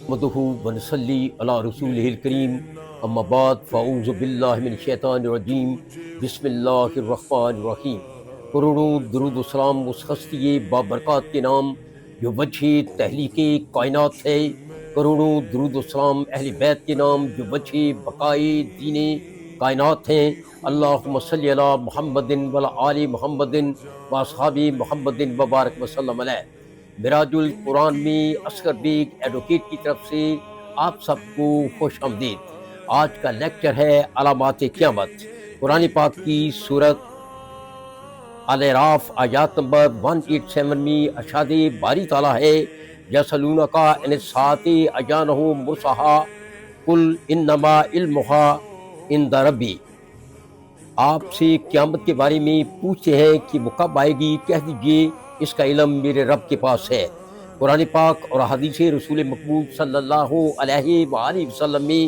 نحمدہ ونصلی علی رسولہ الکریم اما بعد فاعوذ باللہ من الشیطان الرجیم بسم اللہ الرحمن الرحیم۔ کروڑوں درود و سلام اس ہستی بابرکات کے نام جو وجہ تحلیق کائنات ہے، کروڑوں درود و سلام اہل بیت کے نام جو وجہ بقائے دین کائنات ہیں۔ اللہم صلی علی محمد وعلی آل محمد واصحاب محمد وبارک وسلم علیہ۔ معراج القرآن میں اصغر بیگ ایڈوکیٹ کی طرف سے آپ سب کو خوش آمدید۔ آج کا لیکچر ہے علامات قیامت۔ قرآن پاک کی سورت الاعراف آیات نمبر 187 میں ارشاد باری تعالیٰ ہے، یسألونک عن الساعۃ ایان مرساھا قل انما علمھا عند ربی۔ آپ سے قیامت کے بارے میں پوچھتے ہیں کہ وہ کب آئے گی، کہہ دیجئے اس کا علم میرے رب کے پاس ہے۔ قرآن پاک اور حدیث رسول مقبول صلی اللہ علیہ وآلہ وسلم میں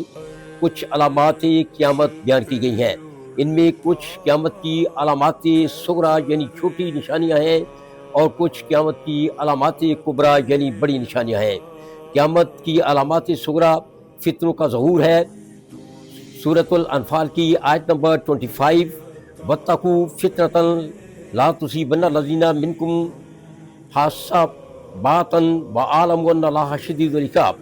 کچھ علامات قیامت بیان کی گئی ہیں۔ ان میں کچھ قیامت کی علامات صغریٰ یعنی چھوٹی نشانیاں ہیں، اور کچھ قیامت کی علامات کبریٰ یعنی بڑی نشانیاں ہیں۔ قیامت کی علامات صغریٰ فتنوں کا ظہور ہے۔ سورۃ الانفال کی آیت نمبر 25، واتقوا فتنة لا تصیبن الذین منکم خاصۃ وَاعْلَمُوا أَنَّ اللَّهَ شَدِیدُ العقاب،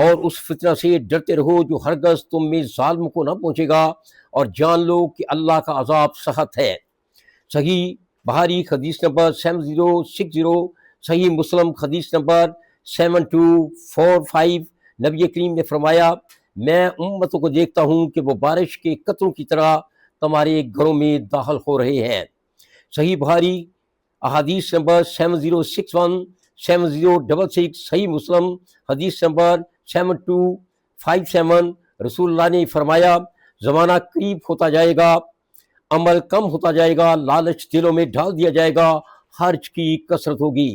اور اس فتنہ سے ڈرتے رہو جو ہرگز تم میں ظالم کو نہ پہنچے گا، اور جان لو کہ اللہ کا عذاب سخت ہے۔ صحیح بخاری حدیث نمبر 7060، صحیح مسلم حدیث نمبر 7245، نبی کریم نے فرمایا، میں امتوں کو دیکھتا ہوں کہ وہ بارش کے قطروں کی طرح تمہارے گھروں میں داخل ہو رہے ہیں۔ صحیح بخاری احادیث نمبر 7061، 7066، صحیح مسلم حدیث نمبر 7257، رسول اللہ نے فرمایا، زمانہ قریب ہوتا جائے گا، عمل کم ہوتا جائے گا، لالچ دلوں میں ڈال دیا جائے گا، خرچ کی کثرت ہوگی۔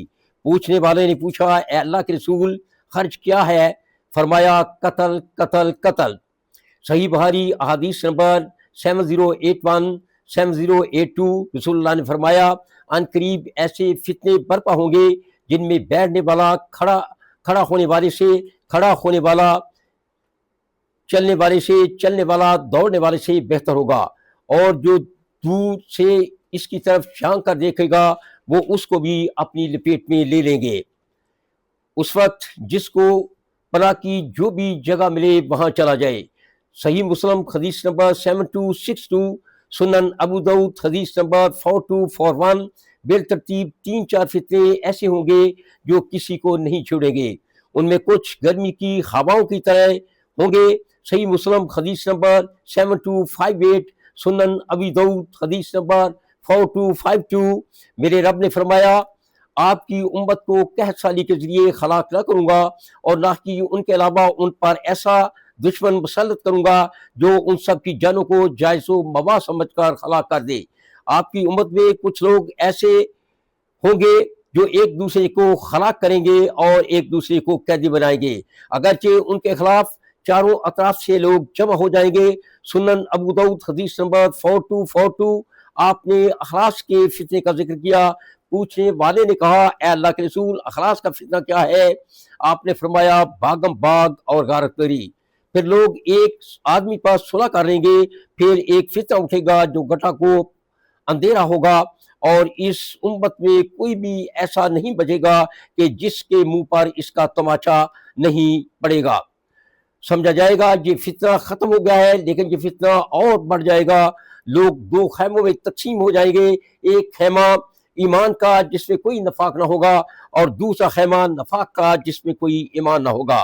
پوچھنے والے نے پوچھا، اے اللہ کے رسول، خرچ کیا ہے؟ فرمایا، قتل قتل قتل۔ صحیح بخاری احادیث نمبر 7081، 7082، رسول اللہ نے فرمایا، ان قریب ایسے فتنے برپا ہوں گے جن میں بیٹھنے والا کھڑا ہونے والے سے، کھڑا ہونے والا چلنے والے سے، چلنے والا دوڑنے والے سے بہتر ہوگا، اور جو دور سے اس کی طرف جھانک کر دیکھے گا وہ اس کو بھی اپنی لپیٹ میں لے لیں گے۔ اس وقت جس کو پناہ کی جو بھی جگہ ملے وہاں چلا جائے۔ صحیح مسلم حدیث نمبر 7262، سنن ابو داؤد حدیث نمبر 4241، بالترتیب 3-4 فتنے ایسے ہوں گے جو کسی کو نہیں چھوڑیں گے۔ ان میں کچھ گرمی کی ہواؤں کی طرح ہوں گے۔ صحیح مسلم حدیث نمبر 7258، سنن ابی داؤد حدیث نمبر 4252، میرے رب نے فرمایا، آپ کی امت کو قحط سالی کے ذریعے ہلاک نہ کروں گا، اور نہ کہ ان کے علاوہ ان پر ایسا دشمن مسلط کروں گا جو ان سب کی جانوں کو جائز و مواع سمجھ کر ہلاک کر دے۔ آپ کی امت میں کچھ لوگ ایسے ہوں گے جو ایک دوسرے کو ہلاک کریں گے اور ایک دوسرے کو قیدی بنائیں گے، اگرچہ ان کے خلاف چاروں اطراف سے لوگ جمع ہو جائیں گے۔ سنن ابو داؤد حدیث نمبر 4242، آپ نے اخلاص کے فتنے کا ذکر کیا۔ پوچھنے والے نے کہا، اے اللہ کے رسول، اخلاص کا فتنہ کیا ہے؟ آپ نے فرمایا، باغم باغ اور غارت داری۔ پھر لوگ ایک آدمی پر صلح کر لیں گے، پھر ایک فتنہ اٹھے گا جو گٹھا کو اندھیرا ہوگا، اور اس امت میں کوئی بھی ایسا نہیں بچے گا کہ جس کے منہ پر اس کا تماچا نہیں پڑے گا۔ سمجھا جائے گا یہ فتنہ ختم ہو گیا ہے، لیکن یہ فتنہ اور بڑھ جائے گا۔ لوگ 2 خیموں میں تقسیم ہو جائیں گے، ایک خیمہ ایمان کا جس میں کوئی نفاق نہ ہوگا، اور دوسرا خیمہ نفاق کا جس میں کوئی ایمان نہ ہوگا۔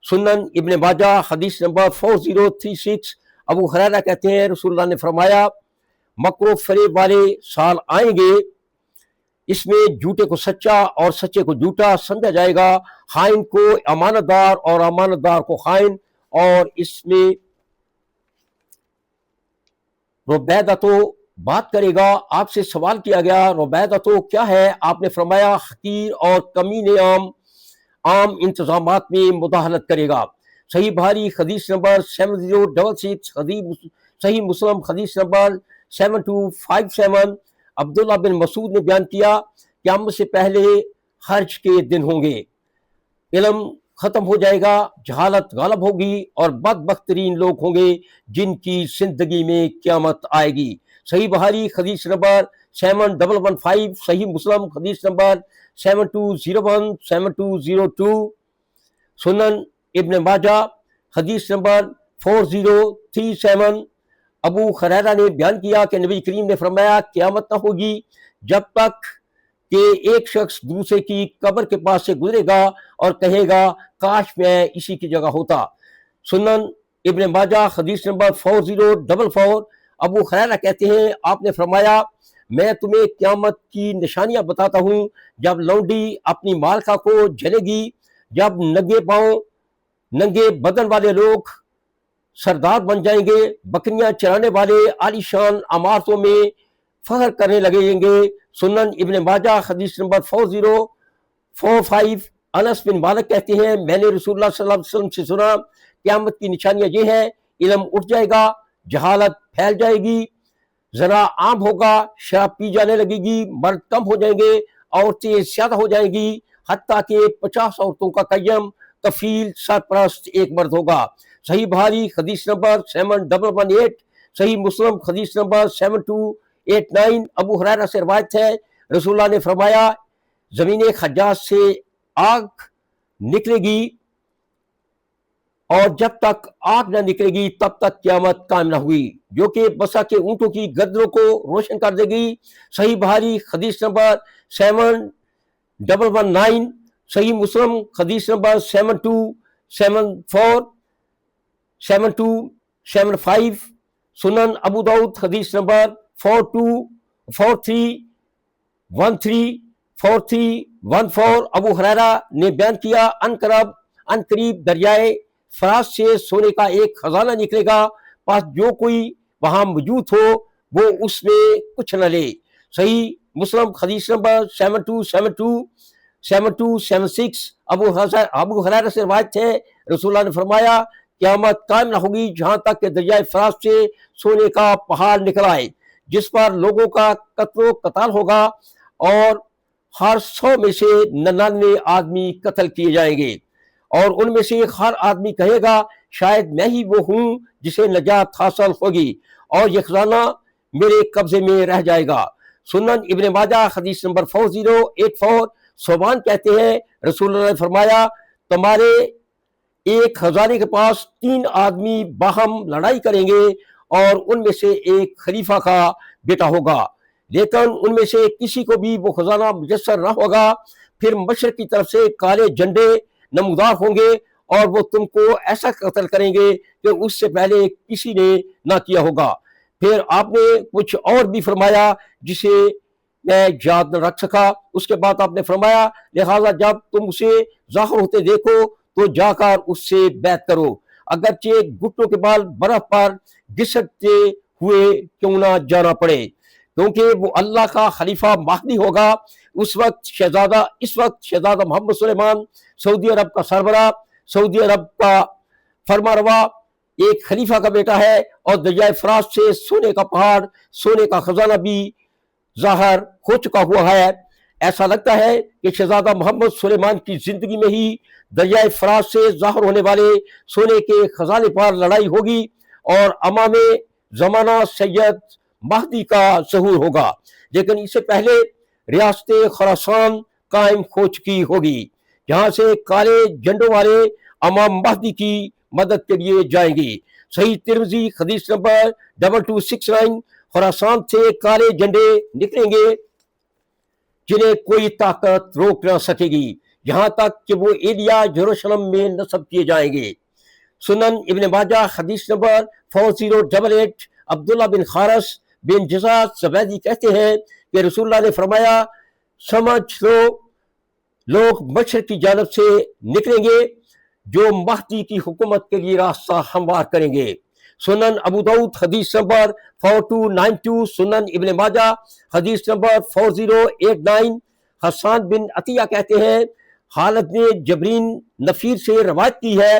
سنن ابن ماجہ حدیث نمبر 4036، ابو ہریرہ کہتے ہیں، رسول اللہ نے فرمایا، مکر و فریب والے سال آئیں گے، اس میں جھوٹے کو سچا اور سچے کو جھوٹا سمجھا جائے گا، خائن کو امانت دار اور امانت دار کو خائن، اور اس میں ربیدہ تو بات کرے گا۔ آپ سے سوال کیا گیا، ربیدہ تو کیا ہے؟ آپ نے فرمایا، حقیر اور کمینے عام انتظامات میں مداخلت کرے گا۔ صحیح بخاری حدیث نمبر 7066، صحیح مسلم حدیث نمبر 7257، عبداللہ بن مسعود نے بیان کیا، قیامت سے پہلے حرج کے دن ہوں گے، علم ختم ہو جائے گا، جہالت غالب ہوگی اور بدبخت ترین لوگ ہوں گے جن کی زندگی میں قیامت آئے گی۔ صحیح بخاری حدیث نمبر 7115، صحیح مسلم حدیث نمبر 7201 7202، سنن ابن ماجہ حدیث نمبر 4037۔ ابو ہریرہ نے بیان کیا کہ نبی کریم نے فرمایا قیامت نہ ہوگی جب تک کہ ایک شخص دوسرے کی قبر کے پاس سے گزرے گا اور کہے گا کاش میں اسی کی جگہ ہوتا۔ سنن ابن ماجہ حدیث نمبر 4044۔ ابو ہریرہ کہتے ہیں آپ نے فرمایا میں تمہیں قیامت کی نشانیاں بتاتا ہوں، جب لونڈی اپنی مالکہ کو جلے گی، جب ننگے پاؤں ننگے بدن والے لوگ سردار بن جائیں گے، بکریاں چرانے والے عالیشان عمارتوں میں فخر کرنے لگیں گے۔ سنن ابن ماجہ حدیث نمبر 4045۔ انس بن مالک کہتے ہیں میں نے رسول اللہ صلی اللہ علیہ وسلم سے سنا قیامت کی نشانیاں یہ ہیں، علم اٹھ جائے گا، جہالت پھیل جائے گی، زنا عام ہوگا، شراب پی جانے لگے گی، مرد کم ہو جائیں گے، عورتیں زیادہ ہو جائیں گی، حتیٰ کہ 50 عورتوں کا قیم، کفیل سرپرست ایک مرد ہوگا۔ صحیح بخاری حدیث نمبر 7118، صحیح مسلم حدیث نمبر 7289۔ ابو ہریرہ سے روایت ہے رسول اللہ نے فرمایا زمین حجاز سے آگ نکلے گی اور جب تک آگ نہ نکلے گی تب تک قیامت قائم نہ ہوئی، جو کہ بسا کے اونٹوں کی گردنوں کو روشن کر دے گی۔ صحیح بخاری حدیث نمبر 7119، صحیح مسلم حدیث نمبر 7274 7275، سنن ابو داؤد حدیث نمبر 4313 4314۔ ابو ہریرہ نے بیان کیا ان قریب دریائے فرات سے سونے کا ایک خزانہ نکلے گا، پس جو کوئی وہاں موجود ہو وہ اس میں کچھ نہ لے۔ صحیح مسلم حدیث نمبر 7272 7276۔ ابو ہریرہ سے روایت ہے رسول اللہ نے فرمایا قیامت قائم نہ ہوگی جہاں تک کہ دریائے فرات سے سونے کا پہاڑ نکل آئے، جس پر لوگوں کا قتل و قتال ہوگا اور ہر 100 میں سے 99 آدمی قتل کیے جائیں گے، اور ان میں سے ہر آدمی کہے گا شاید میں ہی وہ ہوں جسے نجات حاصل ہوگی اور یہ خزانہ میرے قبضے میں رہ جائے گا۔ سنن ابن ماجہ حدیث نمبر 4084۔ صوبان کہتے ہیں رسول اللہ نے فرمایا تمہارے ایک خزانے کے پاس 3 آدمی باہم لڑائی کریں گے اور ان میں سے ایک خلیفہ کا بیٹا ہوگا، لیکن ان میں سے کسی کو بھی وہ خزانہ میسر نہ ہوگا۔ پھر مشرق کی طرف سے کالے جھنڈے نمودار ہوں گے اور وہ تم کو ایسا قتل کریں گے کہ اس سے پہلے کسی نے نہ کیا ہوگا۔ پھر آپ نے کچھ اور بھی فرمایا جسے میں یاد نہ رکھ سکا۔ اس کے بعد آپ نے فرمایا لہذا جب تم اسے ظاہر ہوتے دیکھو تو جا کر اس سے بیعت کرو، اگرچہ گھٹنوں کے بال برف پر گھسٹتے ہوئے کیوں نہ جانا پڑے، کیونکہ وہ اللہ کا خلیفہ مہدی ہوگا۔ اس وقت شہزادہ محمد سلیمان سعودی عرب کا سربراہ، سعودی عرب کا فرمانروا ایک خلیفہ کا بیٹا ہے، اور دریائے فرات سے سونے کا پہاڑ، سونے کا خزانہ بھی ظاہر ہو چکا ہوا ہے۔ ایسا لگتا ہے کہ شہزادہ محمد سلیمان کی زندگی میں ہی دریائے فرات سے ظاہر ہونے والے سونے کے خزانے پر لڑائی ہوگی اور امام زمانہ سید مہدی کا ظہور ہوگا، لیکن اس سے پہلے ریاست خراسان قائم ہو چکی ہوگی، جہاں سے کالے جھنڈوں والے امام مہدی کی مدد کے لیے جائیں گے۔ صحیح ترمذی حدیث نمبر 2269، خراسان سے کالے جھنڈے نکلیں گے جنہیں کوئی طاقت روک نہ سکے گی، یہاں تک کہ وہ ایلیا یروشلم میں نصب کیے جائیں گے۔ سنن ابن ماجہ حدیث نمبر 4088۔ عبداللہ بن خارس بن جزاد زبیدی کہتے ہیں کہ رسول اللہ نے فرمایا سمجھ لو لوگ مشرق کی جانب سے نکلیں گے جو مہدی کی حکومت کے لیے راستہ ہموار کریں گے۔ سنن ابو داؤد حدیث نمبر 4292، سنن ابن ماجہ حدیث نمبر 4089۔ حسان بن عطیہ کہتے ہیں حالت نے جبرین نفیر سے روایت کی ہے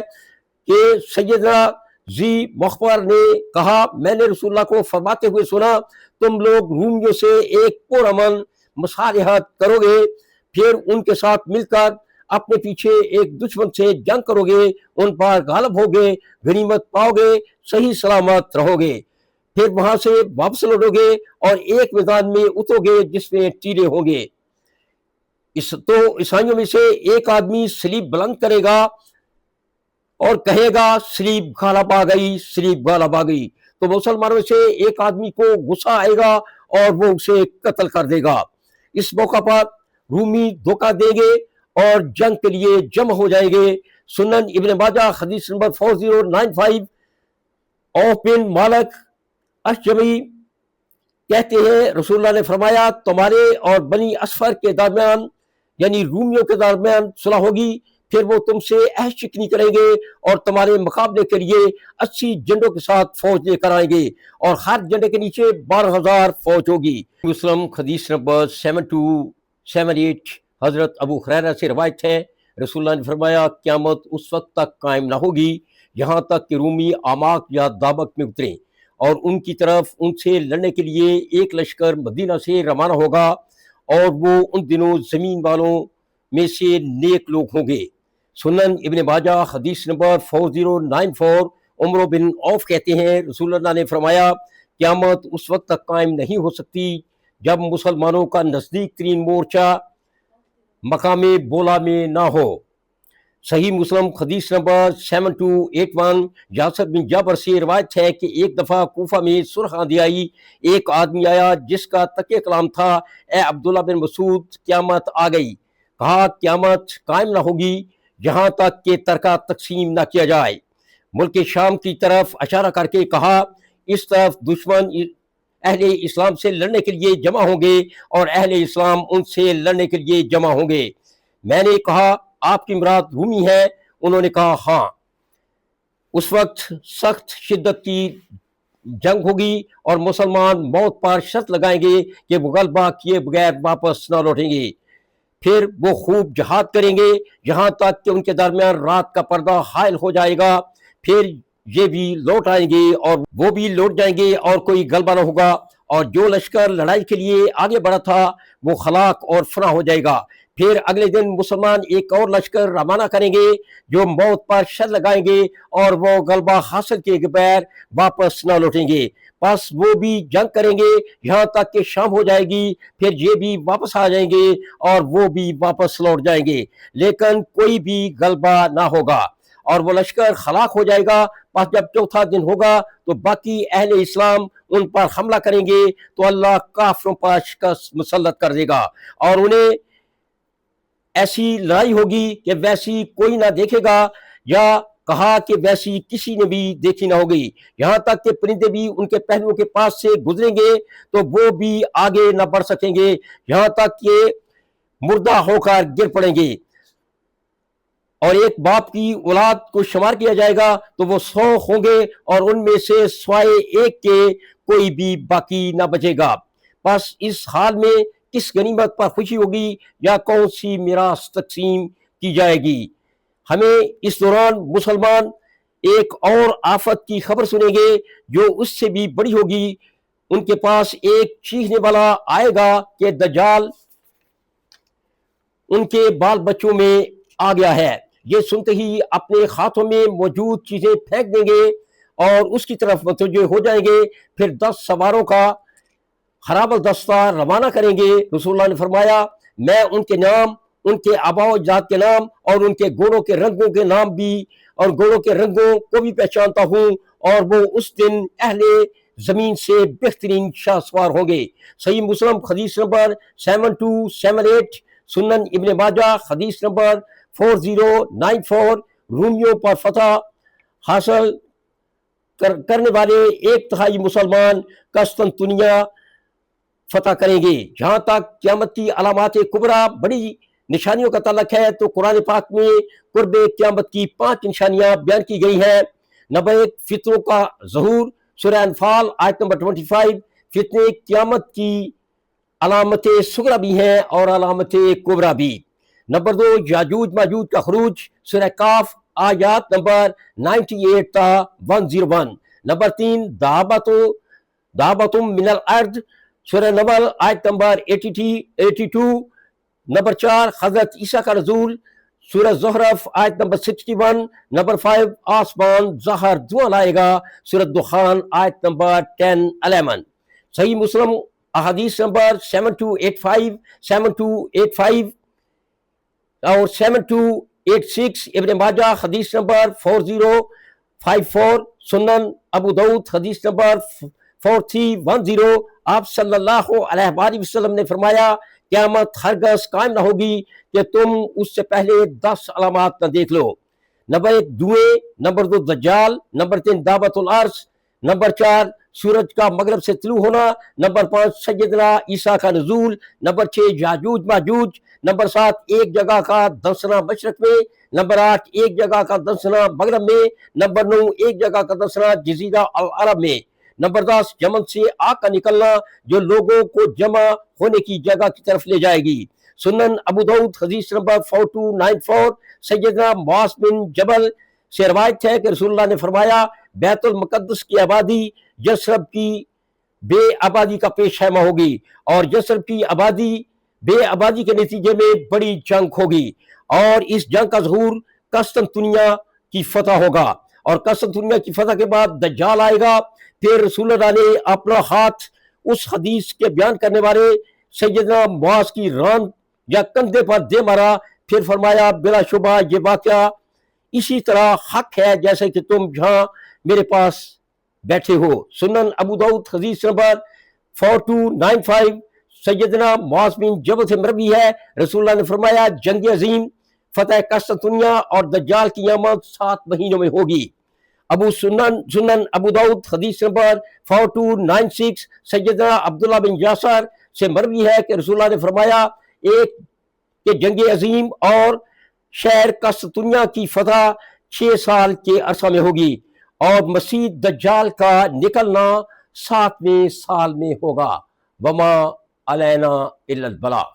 کہ سیدنا ذی مخبر نے کہا میں نے رسول اللہ کو فرماتے ہوئے سنا تم لوگ رومیوں سے ایک پرامن مصالحت کرو گے، پھر ان کے ساتھ مل کر اپنے پیچھے ایک دشمن سے جنگ کرو گے، ان پر غالب ہوگے، غنیمت پاؤ گے، صحیح سلامت رہو گے، پھر وہاں سے واپس لوٹو گے اور ایک میدان میں اترو گے جس میں ٹیلے ہوں گے۔ تو عیسائیوں میں سے ایک آدمی سلیب بلند کرے گا اور کہے گا سلیب غالب آ گئی، سلیب غالب آ گئی، تو مسلمانوں میں سے ایک آدمی کو غصہ آئے گا اور وہ اسے قتل کر دے گا۔ اس موقع پر رومی دھوکہ دیں گے اور جنگ کے لیے جمع ہو جائیں گے۔ سنن ابن ماجہ حدیث نمبر 4095، اوف بن مالک اشجعی کہتے ہیں رسول اللہ نے فرمایا تمہارے اور بنی اصفر کے درمیان یعنی رومیوں کے درمیان صلح ہوگی، پھر وہ تم سے عہد شکنی کریں گے اور تمہارے مقابلے کے لیے 80 جنڈوں کے ساتھ فوج لے کر آئیں گے اور ہر جنڈے کے نیچے 12,000 فوج ہوگی۔ مسلم حدیث نمبر 7278 حضرت ابو ہریرہ سے روایت ہے، رسول اللہ نے فرمایا قیامت اس وقت تک قائم نہ ہوگی یہاں تک کہ رومی آماک یا دابق میں اتریں، اور ان کی طرف ان سے لڑنے کے لیے ایک لشکر مدینہ سے روانہ ہوگا، اور وہ ان دنوں زمین والوں میں سے نیک لوگ ہوں گے۔ سنن ابن ماجہ حدیث نمبر 4094، عمرو بن عوف کہتے ہیں رسول اللہ نے فرمایا قیامت اس وقت تک قائم نہیں ہو سکتی جب مسلمانوں کا نزدیک ترین مورچہ مقام بولا میں نہ ہو۔ صحیح مسلم حدیث نمبر 7281، یاسر بن جابر سے روایت ہے کہ ایک دفعہ کوفہ میں سرخ آندھی آئی، ایک آدمی آیا جس کا تکیہ کلام تھا اے عبداللہ بن مسعود قیامت آ گئی، کہا قیامت قائم نہ ہوگی جہاں تک کہ ترکہ تقسیم نہ کیا جائے۔ ملک شام کی طرف اشارہ کر کے کہا اس طرف دشمن اہل اسلام سے لڑنے کے لیے جمع ہوں گے اور اہل اسلام ان سے لڑنے کے لیے جمع ہوں گے۔ میں نے کہا آپ کی مراد رومی ہے؟ انہوں نے کہا ہاں۔ اس وقت سخت شدت کی جنگ ہوگی اور مسلمان موت پر شرط لگائیں گے کہ وہ غلبہ کیے بغیر واپس نہ لوٹیں گے۔ پھر وہ خوب جہاد کریں گے یہاں تک کہ ان کے درمیان رات کا پردہ حائل ہو جائے گا، پھر یہ بھی لوٹ آئیں گے اور وہ بھی لوٹ جائیں گے اور کوئی غلبہ نہ ہوگا، اور جو لشکر لڑائی کے لیے آگے بڑھا تھا وہ ہلاک اور فنا ہو جائے گا۔ پھر اگلے دن مسلمان ایک اور لشکر روانہ کریں گے جو موت پر شرط لگائیں گے اور وہ غلبہ حاصل کیے بغیر واپس نہ لوٹیں گے، بس وہ بھی جنگ کریں گے یہاں تک کہ شام ہو جائے گی، پھر یہ بھی واپس آ جائیں گے اور وہ بھی واپس لوٹ جائیں گے، لیکن کوئی بھی غلبہ نہ ہوگا اور وہ لشکر ہلاک ہو جائے گا۔ پس جب چوتھا دن ہوگا تو باقی اہل اسلام ان پر حملہ کریں گے تو اللہ کافروں پر شکست مسلط کر دے گا، اور انہیں ایسی لڑائی ہوگی کہ ویسی کوئی نہ دیکھے گا، یا کہا کہ ویسی کسی نے بھی دیکھی نہ ہوگی، یہاں تک کہ پرندے بھی ان کے پہلوؤں کے پاس سے گزریں گے تو وہ بھی آگے نہ بڑھ سکیں گے یہاں تک کہ مردہ ہو کر گر پڑیں گے، اور ایک باپ کی اولاد کو شمار کیا جائے گا تو وہ 100 ہوں گے اور ان میں سے سوائے ایک کے کوئی بھی باقی نہ بچے گا۔ بس اس حال میں کس غنیمت پر خوشی ہوگی یا کون سی میراث تقسیم کی جائے گی؟ ہمیں اس دوران مسلمان ایک اور آفت کی خبر سنیں گے جو اس سے بھی بڑی ہوگی۔ ان کے پاس ایک چیخنے والا آئے گا کہ دجال ان کے بال بچوں میں آ گیا ہے، یہ سنتے ہی اپنے ہاتھوں میں موجود چیزیں پھینک دیں گے اور اس کی طرف متوجہ ہو جائیں گے، پھر 10 سواروں کا خراب دستہ روانہ کریں گے۔ رسول اللہ نے فرمایا میں ان کے نام، ان کے آباء و اجداد کے نام اور ان کے گھوڑوں کے رنگوں کے نام بھی اور گھوڑوں کے رنگوں کو بھی پہچانتا ہوں، اور وہ اس دن اہل زمین سے بہترین شاہ سوار ہوں گے۔ صحیح مسلم حدیث نمبر 7278، سنن ابن ماجہ حدیث نمبر 4094، رومیوں پر فتح حاصل کرنے والے 1/3 مسلمان قسطنطنیہ فتح کریں گے۔ جہاں تک قیامت کی علامات کبریٰ بڑی نشانیوں کا تعلق ہے تو قرآن پاک میں قرب قیامت کی 5 نشانیاں بیان کی گئی ہیں۔ نمبر 1، فتنوں کا ظہور، سورہ انفال آیت نمبر 25۔ فتنے قیامت کی علامت صغریٰ بھی ہیں اور علامت کبریٰ بھی۔ نمبر 2، یاجوج ماجوج کا خروج، سورہ کاف آیات نمبر 98 تا 101۔ نمبر 3، دعوتم من الارض، سورہ نمل آیت نمبر 82۔ نمبر 4 حضرت عیسیٰ کا نزول، سورہ زخرف آیت نمبر 61. نمبر 5 آسمان ظاہر دھواں لائے گا، سورہ دخان آیت نمبر 10-11. صحیح مسلم احادیث نمبر 7285 7285 اور 7286. ابن ماجہ حدیث نمبر 4054. سنن ابو داؤد حدیث نمبر 4310. آپ صلی اللہ علیہ وآلہ وسلم نے فرمایا قیامت ہرگز قائم نہ ہوگی کہ تم اس سے پہلے 10 علامات نہ دیکھ لو. نمبر 1 دھویں، نمبر 2 دجال، نمبر 3 دعوت العرش، نمبر 4 سورج کا مغرب سے طلوع ہونا، نمبر 5 سیدنا عیسیٰ کا نزول، نمبر 6 یاجوج ماجوج، نمبر 7 ایک جگہ کا دسنا مشرق میں، نمبر 8 ایک جگہ کا دسنا مغرب میں، نمبر 9 ایک جگہ کا دسنا جزیرہ العرب میں، نمبر 10 یمن سے آگ کا نکلنا جو لوگوں کو جمع ہونے کی جگہ کی طرف لے جائے گی. سنن ابو داؤد حدیث نمبر 4294. سیدنا معاذ بن جبل سے روایت ہے کہ رسول اللہ نے فرمایا بیت المقدس کی آبادی یثرب کی بے آبادی کا پیش خیمہ ہوگی، اور یثرب کی آبادی بے آبادی کے نتیجے میں بڑی جنگ ہوگی، اور اس جنگ کا ظہور قسطنطنیہ کی فتح ہوگا، اور قسطنطنیہ کی فتح کے بعد دجال آئے گا. پھر رسول اللہ نے اپنا ہاتھ اس حدیث کے بیان کرنے والے سیدنا معاذ کی ران یا کندھے پر دے مارا، پھر فرمایا بلا شبہ یہ واقعہ اسی طرح حق ہے جیسے کہ تم جہاں میرے پاس بیٹھے ہو. سنن ابو داؤد حدیث نمبر 4295. سیدنا معاذ بن جبل سے مروی ہے رسول اللہ نے فرمایا جنگ عظیم فتح قسطنطنیہ اور دجال کی قیامت 7 مہینوں میں ہوگی. سنن ابو داؤد حدیث نمبر 4296. سیدنا عبداللہ بن یاسر سے مروی ہے کہ رسول اللہ نے فرمایا ایک کہ جنگ عظیم اور شہر قسطنطنیہ کی فتح 6 سال کے عرصہ میں ہوگی، اور مسیح دجال کا نکلنا 7ویں سال میں ہوگا. وما علینا الا البلاغ.